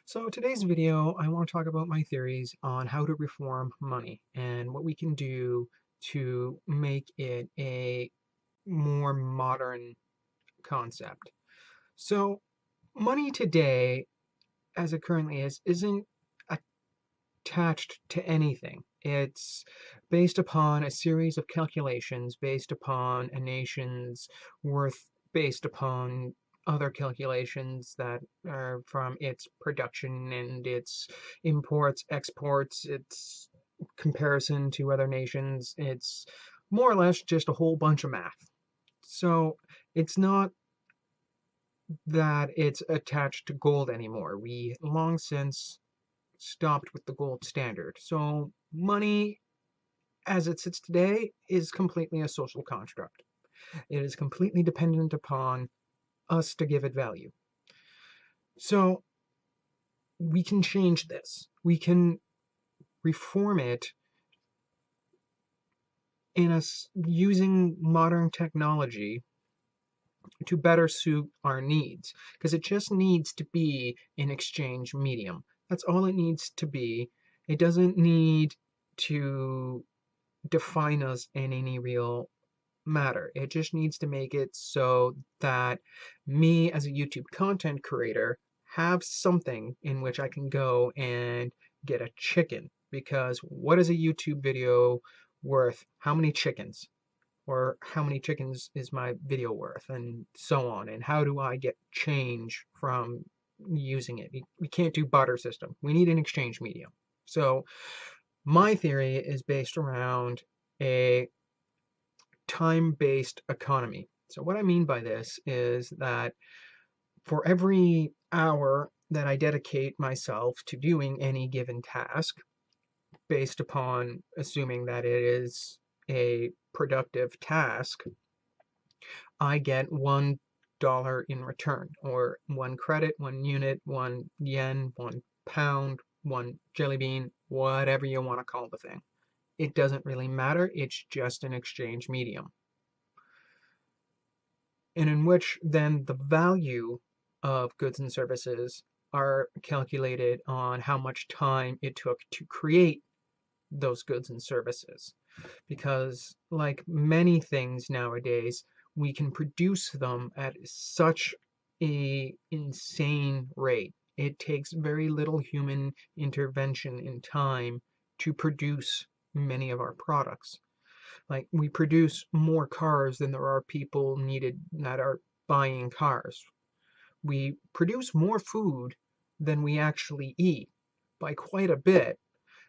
So today's video, I want to talk about my theories on how to reform money and what we can do to make it a more modern concept. So money today, as it currently is, isn't attached to anything. It's based upon a series of calculations, based upon a nation's worth, based upon other calculations that are from its production and its imports, exports, its comparison to other nations. It's more or less just a whole bunch of math. So it's not that it's attached to gold anymore. We long since stopped with the gold standard. So money, as it sits today, is completely a social construct. It is completely dependent upon us to give it value. So we can change this. We can reform it using modern technology to better suit our needs, because it just needs to be an exchange medium. That's all it needs to be. It doesn't need to define us in any real matter. It just needs to make it so that me as a YouTube content creator have something in which I can go and get a chicken. Because what is a YouTube video worth? How many chickens? Or how many chickens is my video worth? And so on. And how do I get change from using it? We can't do barter system. We need an exchange medium. So my theory is based around a time-based economy. So what I mean by this is that for every hour that I dedicate myself to doing any given task, based upon assuming that it is a productive task, I get $1 in return, or one credit, 1 unit, 1 yen, 1 pound, one jelly bean, whatever you want to call the thing. It doesn't really matter. It's just an exchange medium. And in which then the value of goods and services are calculated on how much time it took to create those goods and services. Because like many things nowadays, we can produce them at such a insane rate. It takes very little human intervention in time to produce many of our products. Like we produce more cars than there are people needed that are buying cars. We produce more food than we actually eat by quite a bit.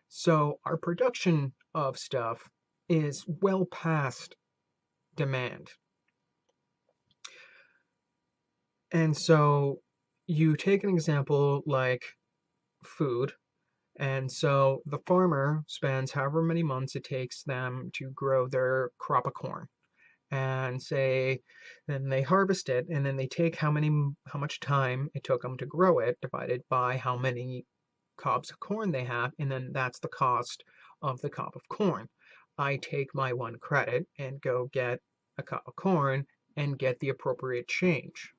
So our production of stuff is well past demand. And so you take an example like food, and so the farmer spends however many months it takes them to grow their crop of corn. And say, then they harvest it, and then they take how much time it took them to grow it, divided by how many cobs of corn they have, and then that's the cost of the cob of corn. I take my one credit and go get a cob of corn and get the appropriate change.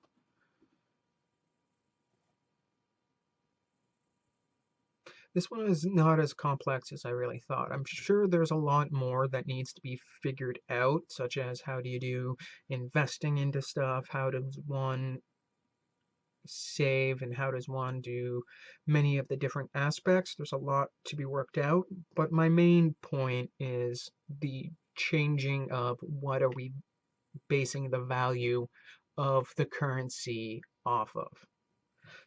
This one is not as complex as I really thought. I'm sure there's a lot more that needs to be figured out, such as how do you do investing into stuff, how does one save, and how does one do many of the different aspects. There's a lot to be worked out, but my main point is the changing of what are we basing the value of the currency off of.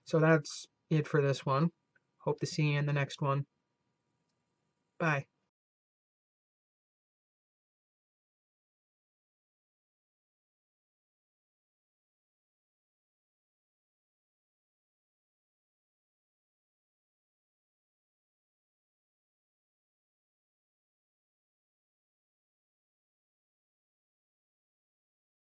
So that's it for this one. Hope to see you in the next one. Bye.